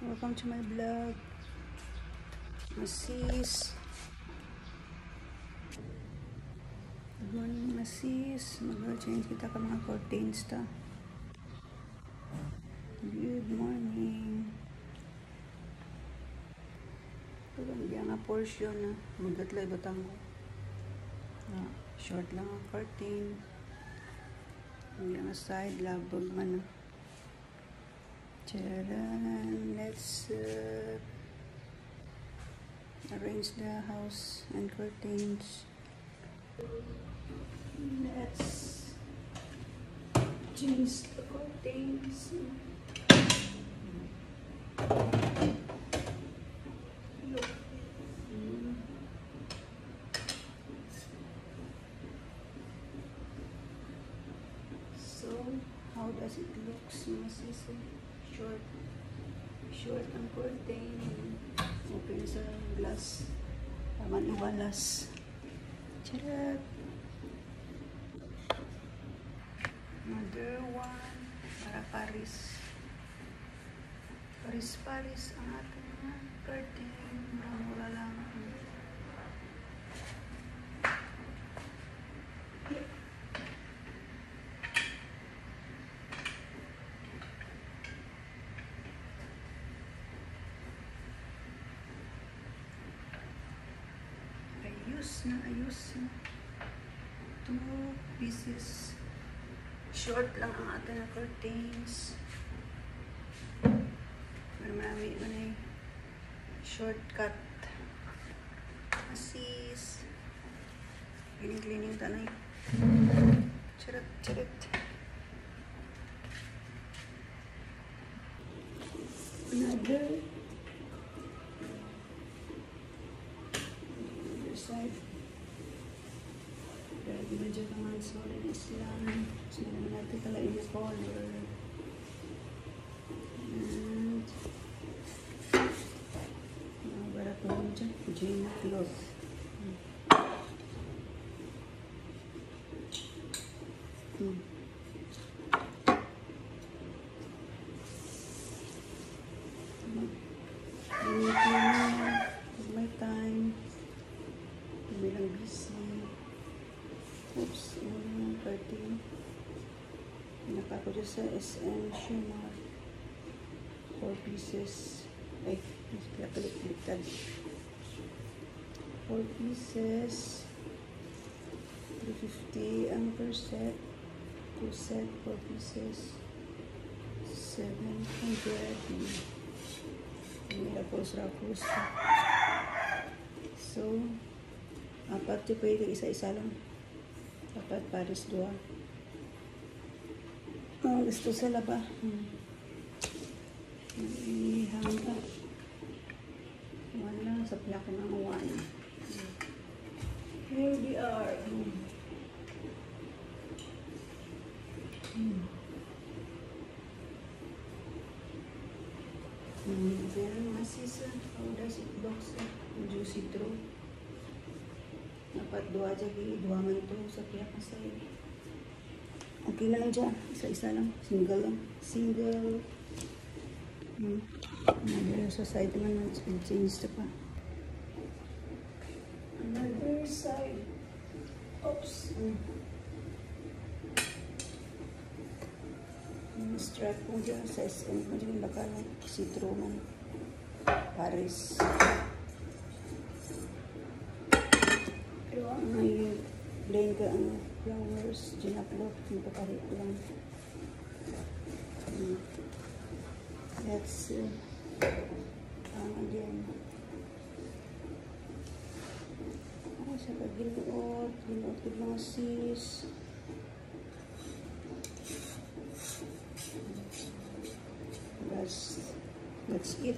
Welcome to my vlog. Masis. Good morning, Masis. Mag-change kita ka mga curtains ta. Good morning. Ito lang diyan nga portion na. Magdatlay batang ko. Short lang ang curtain. Diyan nga side labog man. Charan. Let's arrange the house and curtains. Let's change the curtains. Look. So, how does it look? Short ang curtain. Okay sa glass. Taman iwalas. Charot. Another one. Para Paris. Paris ang ating curtain. Mura-mura lang. Ayos na. 2 pieces. Short lang ang ating curtains. Marami na shortcut. Masis. Cleaning tanay. Charot. Another side. Lagi na dyan naman solid Islam. So, natin pala yung color. And barat mo dyan. Gina cloth. My time. Bilang busy. Oops, yung curtain. Pinaka ko dyan sa SM Shumar. 4 pieces. Ay, mas pinapaliktad. 4 pieces. 350 ang per set. 2 set, 4 pieces. 700. May rapos. So, apat yung pwede isa-isa lang. Dapat Paris 2. Gusto sa laba. Ihangga. Wala. Sapla ko ng 1. Here we are. Very masis. How does it look? Juicy through. Dapat 2 aja gi 2 man ito sa piyak na side. Okay na lang dyan. Isa-isa lang. Single lang. Another sa side naman. Change ito pa. Another side. Oops. Strap po dyan sa SM. Kung dyan bakal. Citro man. Paris. Pero may blend ka ang flowers, ginaplot, napakarit lang. Let's again. Sa pag-ginuot ko mga sis. That's it.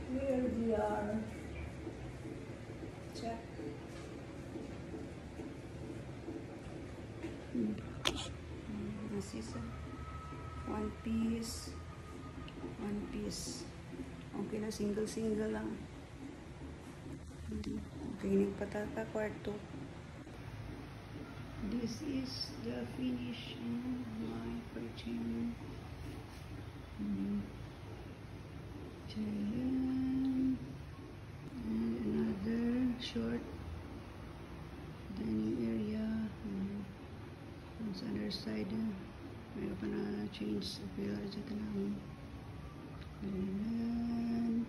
Here we are. Check. Nasisa. 1 piece. Okay na, single lang. Cleaning pa ta kwarto. This is the finish of my curtain. And another short dining area. On the other side, mayroon pa na change pillar sa tanang. Ayan.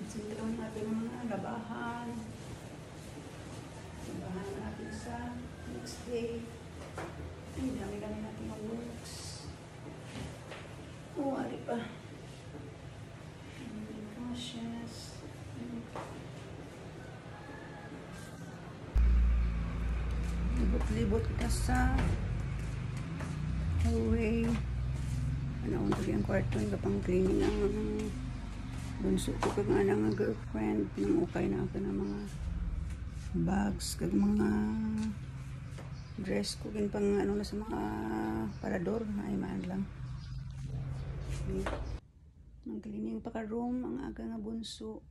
Sila ang ating mga labahan. Labahan natin sa next day. Ay, dami-dami natin yung works. Uwari pa. Cautious. Libot-libot kita sa hallway. Ano ang ang kwarto yung kapang cleaning ng bunso ko kag nga nga girlfriend nang ukay na ako ng mga bags kag mga dress ko kin pang ano na sa mga parador ay man lang. Ang cleaning pa ka room ang aga nga bunso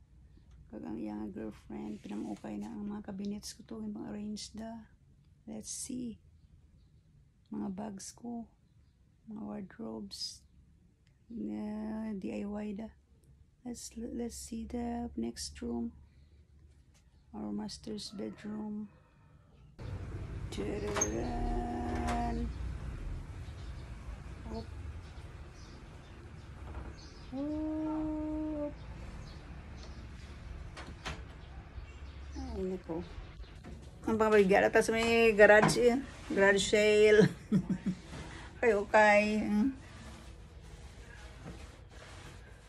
kag ang iya nga girlfriend pinang ukay na ang mga cabinets ko to pang arrange da. Let's see mga bags ko, mga wardrobes na DIY da. Let's see the next room, our master's bedroom. Tararan. Hop. Hop. Ay, nako. Ang pangabigyan ata sa may garage eh. Garage sale. Okay.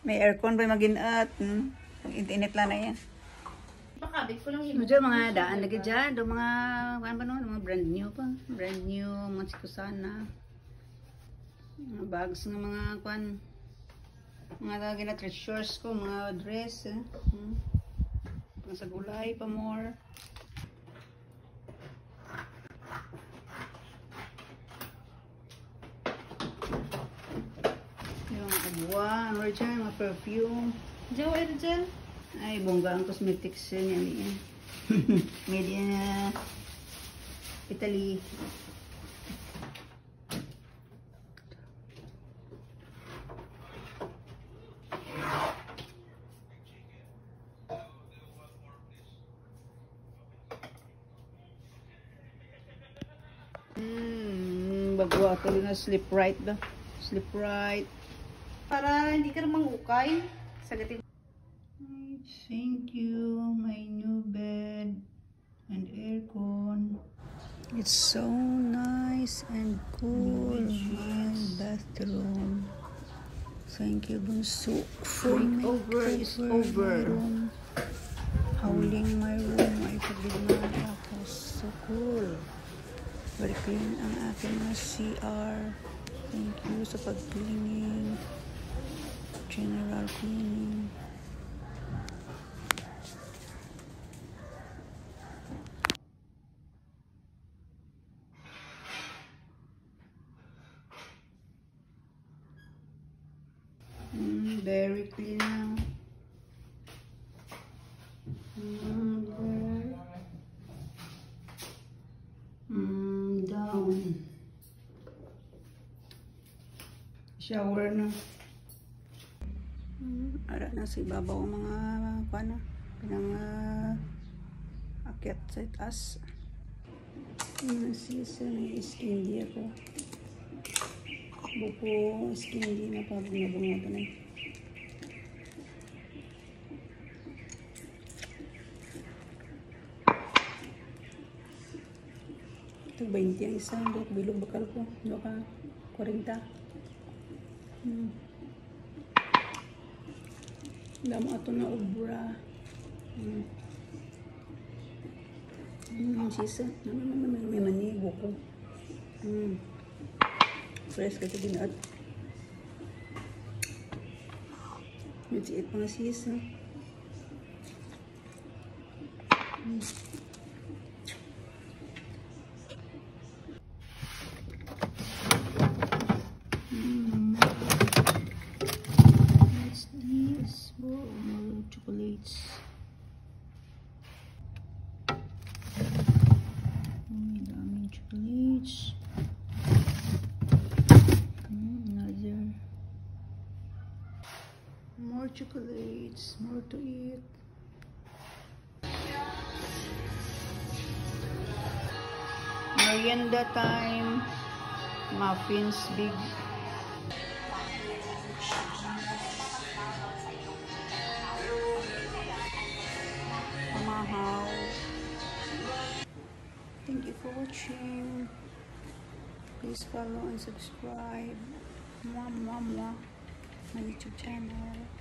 May aircon pa mag-inat. Init lang na yan. Pakabit ko lang yun. Medyo mga daan lagi dyan. Do mga, ano ba no? Mga brand new pa. Brand new, mga sikusana. Mga bags ng mga, kwan. Mga gina-treasures ko, mga dress. Pang sa gulay pa more. Yung mga agwa, ano rin dyan, mga perfume. Diyan, ano dyan? Ay, bongga ang cosmetics yan yan. Made in Italy. Bago ako na sleep right ba? Sleep right. Para hindi ka namang ukay. Sagatin. Thank you, my new bed and aircon. It's so nice and cool. My bathroom. Thank you, Bunso. Over is over. Howling my room. Ay, pagdigmaan ako. So cool. Very clean ang aking mga CR. Thank you sa pag-cleaning. General cleaning. Very clean now. Down. Shower na. Ara na sa ibabaw ang mga pana. Pinang akyat sa itaas. Season ay skin di ako. Buko skin di na pabunga-bunga pa na. Ito 20 ang isang. Bilog bakal ko. Baka 40. Damo ato na ubra. Sisa. May manigo ko. Fresh ka ito ginaat. May siit mga sisa. What's this? Whoa. more chocolates, more to eat. Merienda time. Muffins, big. Pamahaw. Thank you for watching. Please follow and subscribe. Mwah, mwah, mwah. My YouTube channel.